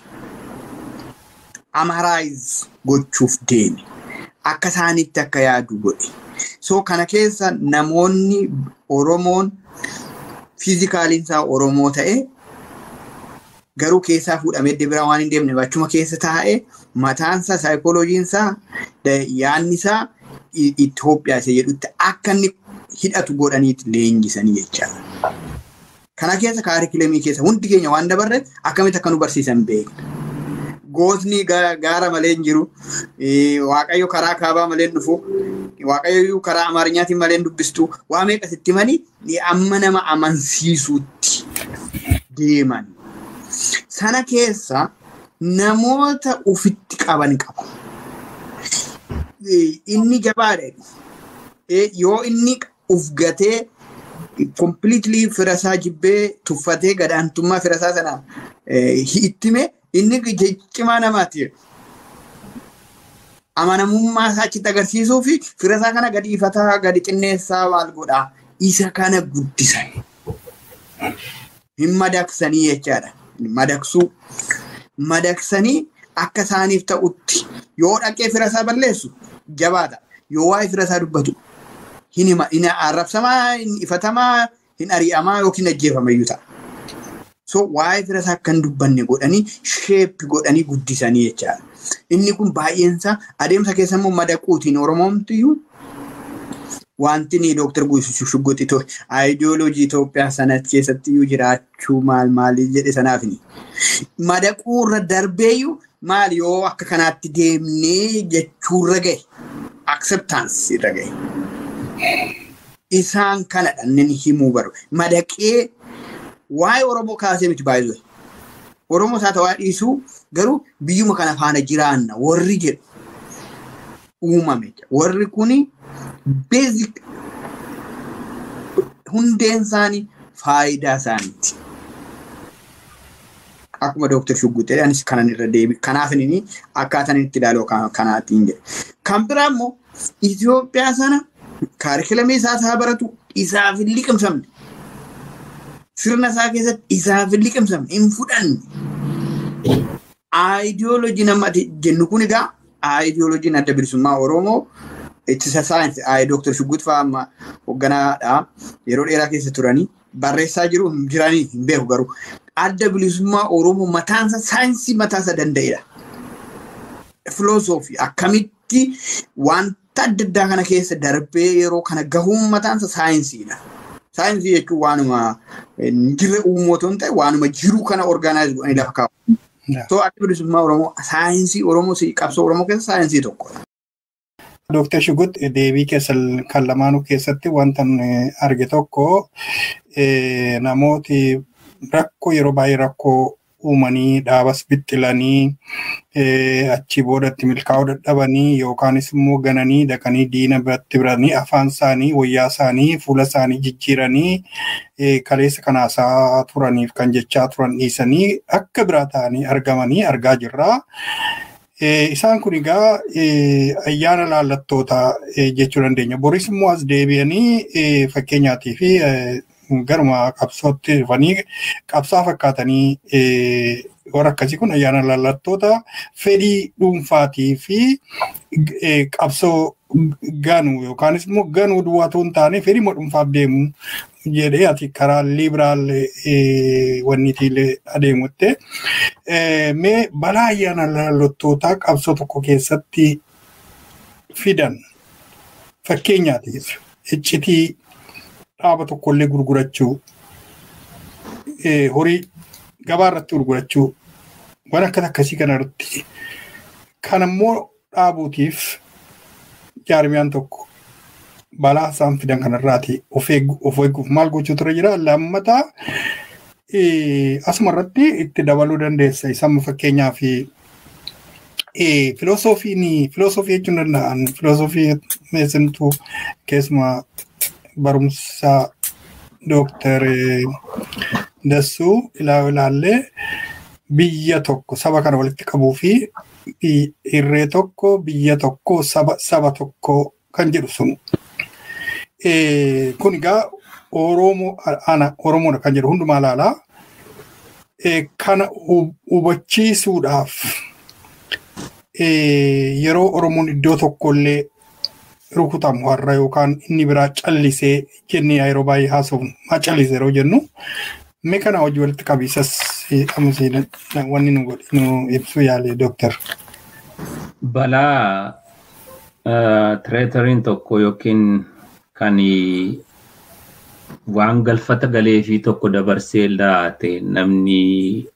Amarize gochuuf deeme. Akka isaaniitti akka yaadu godhe. So kana keessa namoonni Oromoon fiizikaaliin isaa Oromoo ta'e garuu keessaa fuudhamee bira waan hin deemne bachuma keessa taa'ee mataansaa saayikooloojiinsaa yaadni isaa Itoophiyaa isa jedhutti akka inni hidhatu godhaniiti leenjisanii jechaadha. Kana keessa kaarikilamii keessa hundi keenya waan dabarre akkamitti akka nu barsiisan beekna. Gootni gaara malee hin jiru. Waaqayyo karaa kaabaa malee hin dhufu. Waaqayyo karaa Amaarinyaatiin malee hin dubbistu. Waa meeqas itti manii amma nama amansiisuutti deeman. sana keessa namoota ufitti qaban qaba. Inni jabaadha. Yoo inni uf gatee completely firasaa jibbee tuffatee gadaantummaa firasaa sana ittime inni cimaa namaati. Amanamummaa isaa achitti agarsiisuu fi firasaa kana gadi ifataa gadi xinneessaa maal godhaa isa kana guddisan. Hin madaksanii jechaadha. Madaksanii akka isaaniif ta'utti yoo dhaqee firasaa balleessu jabaadha. Yoo waa'ee firasaa dubbatu hin arrabsamaa, hin ifatamaa, hin ari'amaa yookiin ajjeefamayyuu ta'a. So waa'ee firasaa kan dubbanne godhanii sheeppi godhanii guddisanii jechaadha. Inni kun baay'eensa adeemsa keessa immoo madaquutiin Oromoomtiyyuu wanti ni Dr. Guutuu Shugguxii ideoloojii Itoophiyaa sana keessattiyyuu jiraachuu maal jedhe sanaafini. Madaquu irra darbeeyyuu maal yoo akka kanaatti deemnee jechuurra gahe acceptance irra gahe. Isaan kanadha inni himuu baru. Madaqee waa'ee Oromoo kaasee miti baay'ee. Oromoo isaa ta'aa dhiisuu garuu biyyuma kana faana jiraanna warri jedhu uumame. Warri kuni basic hundeen isaanii faayidaa isaaniiti. Akkuma Dr. Shugguxii anis kanan irra deebi. Kanaaf inni akkaataan itti ilaaluu kanaatiin jedhe. Kan biraa immoo Itoophiyaa sana kaarikulamii isaa baratu isaaf hin liqimsamne. Sirna isaa keessatti isaaf hin liqimsamne hin fudhanne. Ideoloojii namatti jennu kun egaa ideoloojiin adda bilisummaa Oromoo ittisa saayinsii Dr. Shugguxii fa'aa amma hoogganaadha. Yeroo dheeraa keessa turanii barreessaa jiranii hin beeku garuu adda bilisummaa Oromoo mataansa saayinsii mataansa danda'edha. Filosoofii akkamitti wanta adda addaa kana keessa darbee yeroo kana gahuun mataansa saayinsiidha. Saayinsii jechuun waanuma jirre uummatoo hin ta'e waanuma jiru kana orgaanaayiz godhanii lafa kaa'u. So adda bilisummaa Oromoo saayinsii Oromoo qabsoo Oromoo keessa saayinsii tokkodha. Dr. Shugguxii deebii keessa kan lamaanuu keessatti wanta arge tokko namooti rakkoo yeroo baay'ee rakkoo uumanii dhaabas bixxilanii achi boodatti milkaa'uu dadhabanii yookaanis immoo gananii dhaqanii diina biratti biranii afaan isaanii wayyaa isaanii fuula isaanii jijjiiranii kaleessa kanaasaa turaniif kan jechaa turan dhiisanii akka biraa ta'anii argamanii argaa jirra. Isaan kun egaa ayyaana laallattoota jechuu dandeenya. Boris immoo as deebi'anii fakkeenyaatii fi garuma qabsootti dhufanii qabsaa fakkaatanii warra akkasii kun ayyaana laallattoota fedhii dhuunfaatii fi qabsoo ganuu yookaanis immoo ganuu duwwaatu hin taane fedhii dhuunfaaf deemu jedhee ati karaa liberaal wanniitiilee adeemutte. Mee balaa ayyaana laallattoota qabsoo tokko keessatti fidan fakkeenyaatiif iccitii dhaaba tokkollee gurgurachuu, horii gabaa irratti gurgurachuu, waan akkasii kana irratti kan immoo dhaabuutiif jaarmiyaan tokko balaa isaan fidan kanarraati of eeguuf maal gochuu ture jira. Lammataa asuma irratti itti dabaluu dandeessa. Isaan fakkeenyaaf filosoofii jechuun danda'an filosoofii meessintuu keessumaa barumsa Dr. Dassuu ilaallee biyya tokko saba kana walitti qabuu fi irree tokko biyya tokko saba tokko kan jedhu sun. Kun egaa Oromoodha kan jedhu hundumaa ilaalaa. Kana hubachiisuudhaaf yeroo Oromoon iddoo tokkollee rukutamu har'a yookaan inni biraa callisee jennee yeroo baay'ee haasofnu maa callisee yeroo jennu mee kana hojii walitti qabiisas amusee wanni nu ibsuu yaale Dooktar. Balaa tireetariin tokko yookiin kan waan galfata galee fi tokko dabarsee laate namni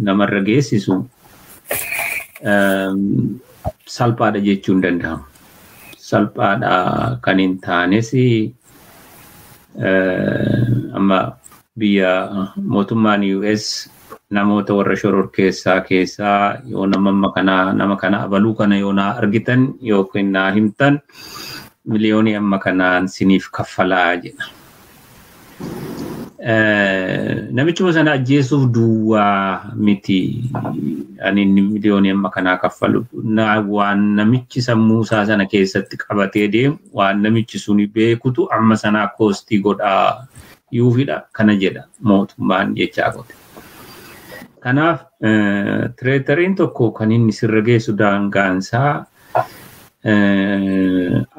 namarra geessisu salphaadha jechuun danda'ama. Salphaadha kan hin taanes amma biyya mootummaan US namoota warra shororkeessaa yoo nama kana abaluu kana yoo naa argitan yookiin naa himtan miliyoonii amma kanaan siniif kaffalaa jedha. Namichuma sana ajjeesuuf duwwaa miti ani miliyoonii amma kanaa kaffalu waan namichi sammuu isaa sana keessatti qabatee deemu waan namichi suni beekutu amma sanaa koostii godhaa yuufidha kana jedha mootummaan jechaa qote. Kanaaf tireetariin tokko kan inni sirra geessu daangaansaa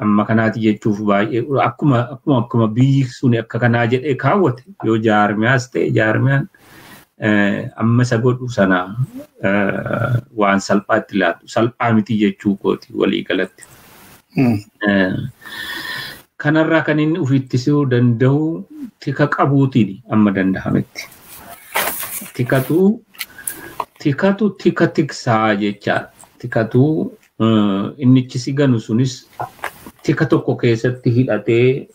amma kanaati jechuuf baay'ee akkuma biyyi suni akka kanaa jedhee kaawwate yoo jaarmiyaas ta'e jaarmiyaan amma isa godhu sana waan salphaatti laatu salphaa miti jechuu kooti walii galatti. Kanarraa kan inni ufittisuu danda'u tika qabuutiin amma dandahametti. Tikatu tika tiksaa jecha tikatu innichi si ganu sunis tika tokko keessatti hidhatee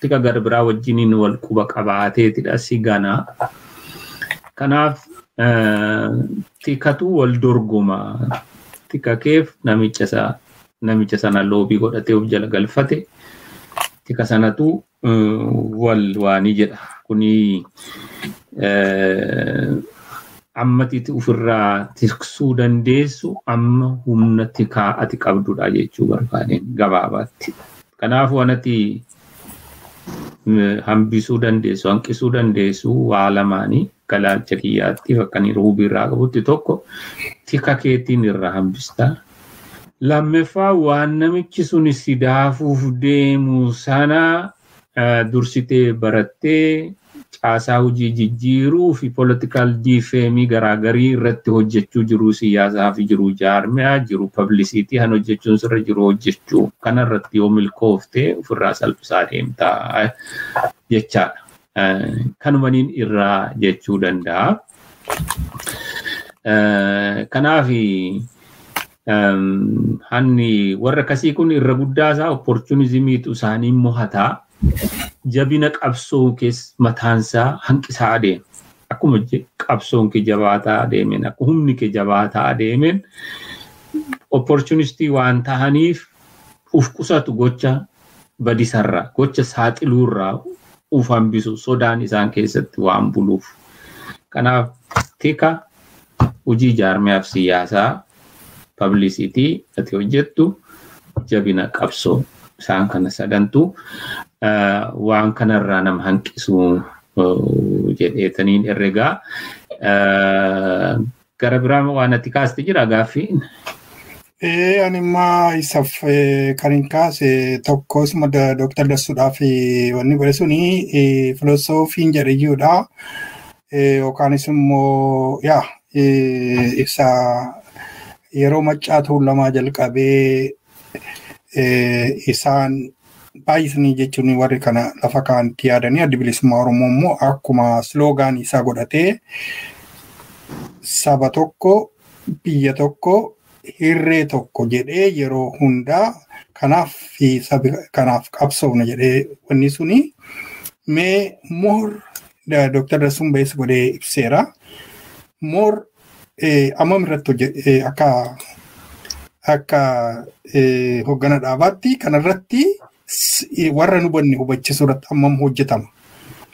tika garbiraa wajjiniin wal quba qabaateetidha si gana. Kanaaf tikatu wal dorgoma tika keef namicha sana loobii godhatee of jala galfate tika sanatu wal waanii jedha kuni ammatitti ofirraa tiksuu dandeessu amma humna tikaa ati qabdudha jechuu barbaadeen gabaabaatti. Kanaaf wanati hambisuu dandeessu hanqisuu dandeessu waa lamaanii galaalcha kiyyaatti fakkanii ruubii irraa qabutti tokko tika keetiin irraa hambistaa. Lammaffaa waan namichi suni si daafuuf deemu sana dursitee barattee caasaa hojii jijjiiruu fi political defaming garaagarii irratti hojjechuu jiru siyaasaa fi jiru jaarmiyaa jiru publicity han hojjechuun sirra jiru hojjechuu kanarratti yoo milkooftee ofirraa salphisaa deemtaa jechaadha. Kanumaniin irraa jechuu danda'a. Kanaaf hanni warra kasii kun irra guddaasaa opportunizimiitu isaanii mohataa jabina qabsoo kees mataansaa hanqisaa adeema. Akkuma qabsoon kee jabaataa adeemeen akka humni kee jabaataa adeemeen opportunistii waan tahaniif uf qusatu gocha badisarraa gocha saaxiluurraa uf hambisu sodaan isaan keessatti waan buluuf. Kanaaf tika hojii jaarmiyaaf siyaasaa publicity ati hojjettu jabina qabsoo isaan kana sadantu waan kanarraa nama hanqisuu jedheetaniin herregaa gara biraa waan ati kaaste jira gaaffii. Anima isaaf kan hin kaase tokkos madda Dr. Dassuudhaaf wanni godhe suni filosoofiin jedhayyuudha yookaanis immoo isa yeroo maccaatu lamaa jalqabee isaan baay'isanii jechuun warri kana lafa kaanti yaadanii adda bilisummaa Oromoo immoo akkuma sloogaan isaa godhatee saba tokko biyya tokko hirree tokko jedhee yeroo hundaa kanaaf qabsoofna jedhee wanni suni mee moor Dr. Dassuun Bees godhee ibseera. Moor amma irratti akka hoggana dhaabaatti kanarratti warra nu banne hubachiisuu irratti ammam hojjetama.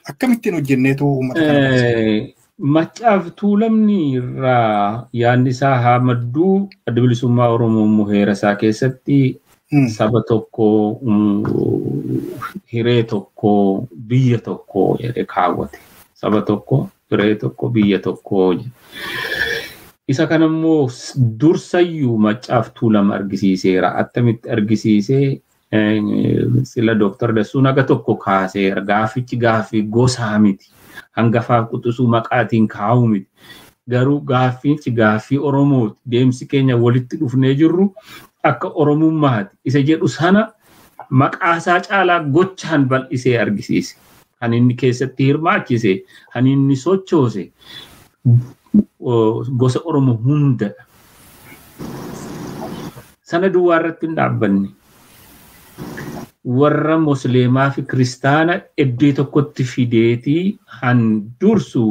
Akkamittiin hojjenneetu uummata kana Maccaaf Tuulamni irraa yaadni isaa haa madduu adda bilisummaa Oromoo immoo heera isaa keessatti saba tokko hiree tokko biyya tokko jedhee kaawwate. Saba tokko hiree tokko biyya tokko isa kanammoo dursayyuu Maccaaf Tuulama argisiiseera. Attamitti argisiisee sila Dr. Dassuun aga tokko kaaseera. Gaafichi gaafii gosaa miti. Hangafaaf quxisuu maqaatiin kaa'uu miti. Garuu gaafichi gaafii Oromooti. Deemsi keenya walitti dhufnee jirru akka Oromummaati. Isa jedhu sana maqaasaa caalaa gochaan bal'isee argisiise. Kan inni keessatti hirmaachise, kan inni sochoose gosa Oromoo hundadha. Sana duwwaa irratti hin dhaabbanne. Warra Musliimaa fi Kiristaana iddoo tokkotti fideetii han dursu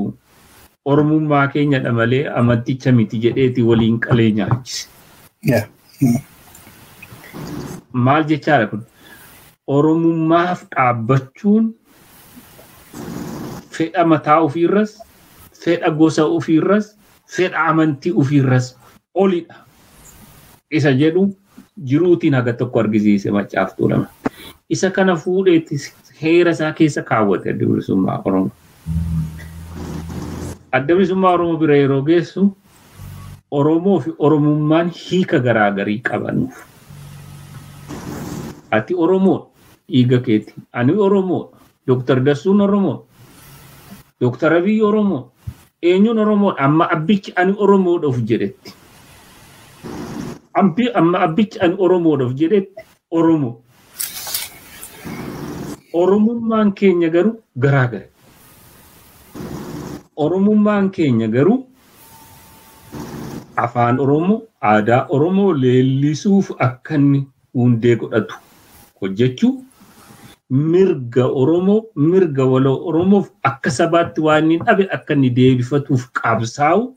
Oromummaa keenyadha malee amanticha miti jedheeti waliin qalee nyaachise. Maal jechaadha kun? Oromummaaf dhaabbachuun fedha mataa ofiirras, fedha gosa ofiirras, fedha amantii ofiirras olidha. Isa jedhu jiruutiin haga tokko argisiise Maccaaf Tuulamaa. Isa kana fuudheetti heera isaa keessa kaawwate Adda Bilisummaa Oromoo. Adda Bilisummaa Oromoo bira yeroo geessu Oromoo fi Oromummaan hiika garaagarii qabanuuf. Ati Oromoo dhiiga keeti. Ani Oromoo. Dr. Dassuun Oromoo. Dr. Abiy Oromoo. Eenyuun Oromoo amma abbichi ani Oromoodhaaf jedhetti. Amma abbichi ani Oromoodhaaf jedhetti Oromoo. Oromummaan keenya garuu garaagara. Oromummaan keenya garuu afaan Oromoo, aadaa Oromoo leellisuuf akka inni hundee godhatu hojjechuu mirga Oromoo, mirga waloo Oromoof akka sabaatti waan inni dhabe akka inni deebifatuuf qabsaa'u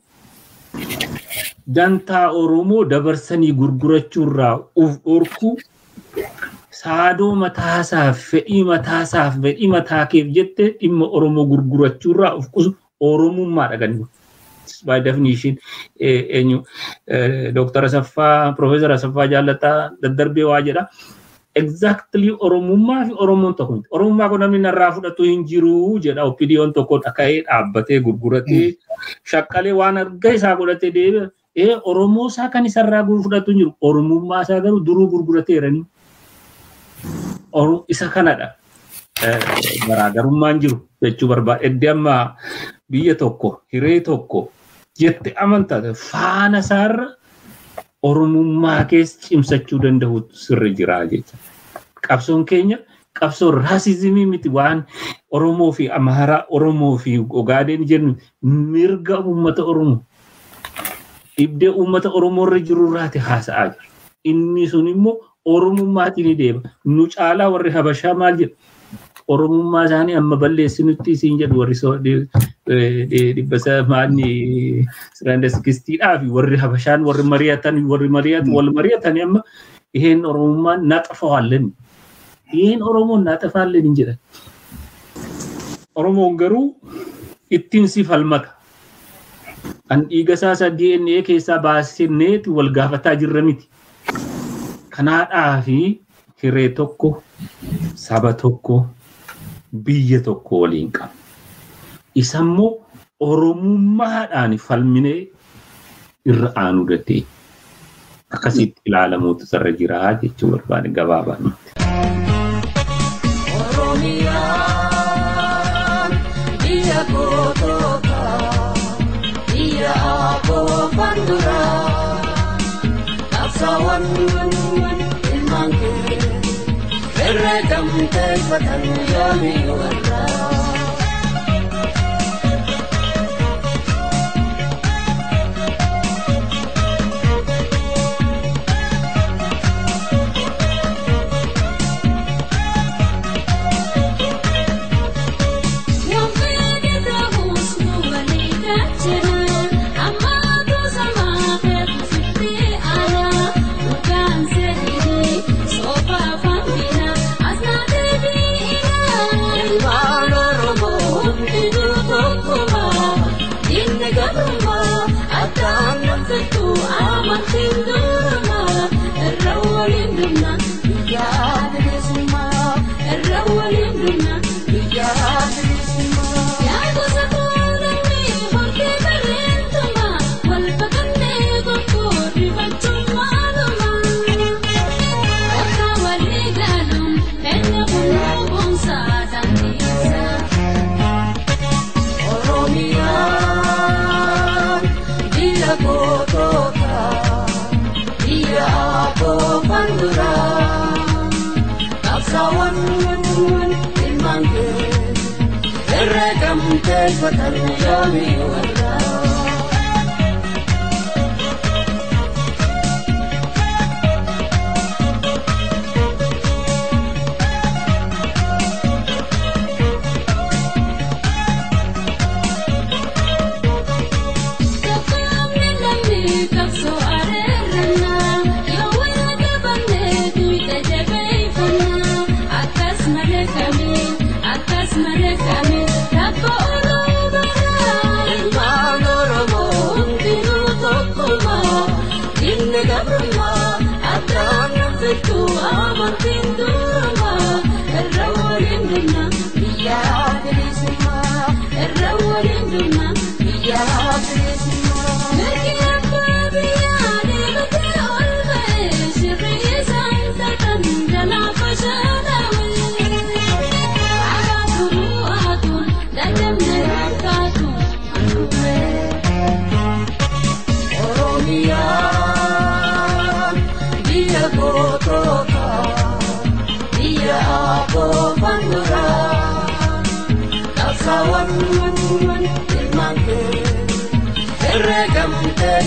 dantaa Oromoo dabarsanii gurgurachuurraa uf dhorkuu saadoo mataasaaf fedhii mataasaaf fedhii mataa keef jettee dhimma Oromoo gurgurachuurraa of qusu Oromummaadha gannu. By definition, Dr. Asaffaa, Professor Asaffaa Jaalataa daddarbee waa jedha. Exactly Oromummaa fi Oromoon tokko miti. Oromummaa kun namni narraa fudhatu hin jiru jedha. Opiniyoon tokko dhaqee dhaabbatee gurguratee shaqqalee waan arga isaa godhatee deebi'a. Oromoo isaa kan isarraa fudhatu hin jiru. Oromummaa isaa garuu duruu gurgurateerani. Isa kanadha. Garaagarummaan jiru jechuu barbaada. Edda amma biyya tokko, hiree tokko jette amantaa faana isaarra Oromummaa keessa cimsachuu danda'u sirri jira jecha. Qabsoon keenya qabsoo raasizimii miti waan Oromoo fi Amaaraa, Oromoo fi Ogaadeen jennu mirga uummata Oromoo. Dhibdee uummata Oromoo irra jiru irraati haasa'aa jira. Inni sun immoo Oromummaatiin deema. Nu caalaa warri Habashaa maal jedhu? Oromummaa isaanii amma balleessinutti isiin jedhu warri dhibbasa maanni Sirandess Kistiidhaa fi warri Habashaan warri mari'atan wal mari'atan amma iheen Oromummaan naxafaalleen. Iheen Oromoon naxafaalleen hin jedhan. Oromoon garuu ittiin si falmata. An dhiiga isaa DNA keessaa baasneeti wal gaafataa jirra miti. Kanaadhaa fi hiree tokko, saba tokko, biyya tokko waliin qaba. Isammoo Oromummaadhaan falminee irra aanuu danda'e. Akkasitti ilaalamuutu sarara jira jechuu barbaade gabaabaan. Oromiyaan biyya gootoota biyya aboo banduraa qabsaawwan ilmaan kee herreegamtee fatan yoomii warraa.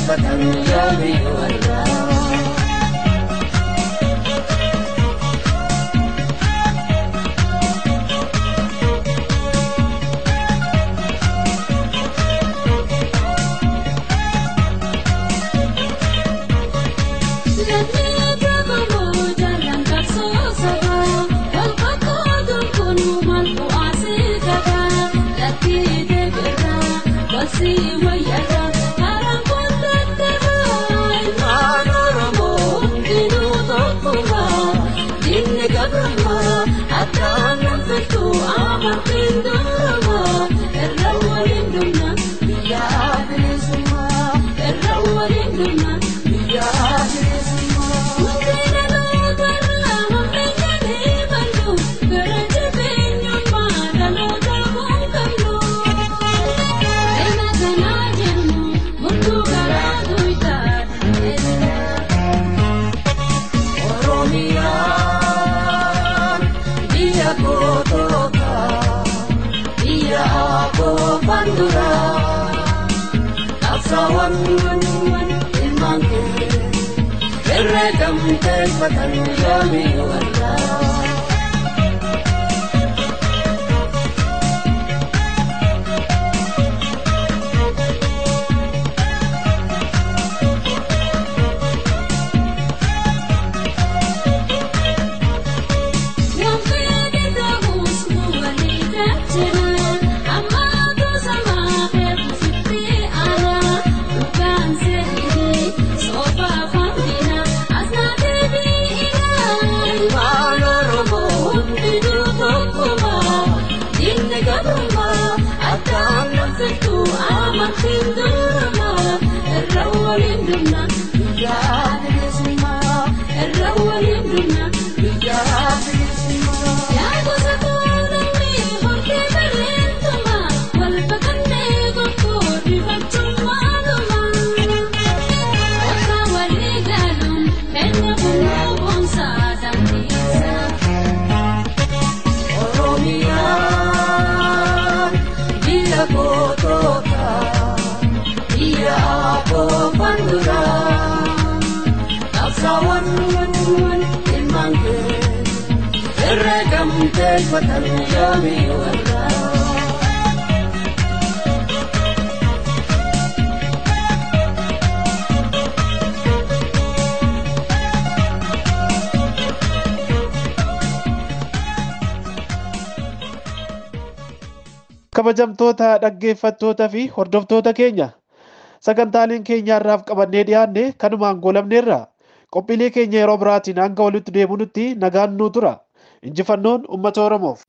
teeffatan yoomii warraa. Teeffatan yoomii warraa. Teeffatan yoomii warraa. Kabajamtoota dhaggeeffattoota fi hordoftoota keenya sagantaaleen keenya irraaf qabannee dhiyaanne kanumaan goolabneerra. Qophiilee keenya yeroo biraatiin hanga walitti deebinutti nagaan nuu tura. Injifannoon uummata Oromoof.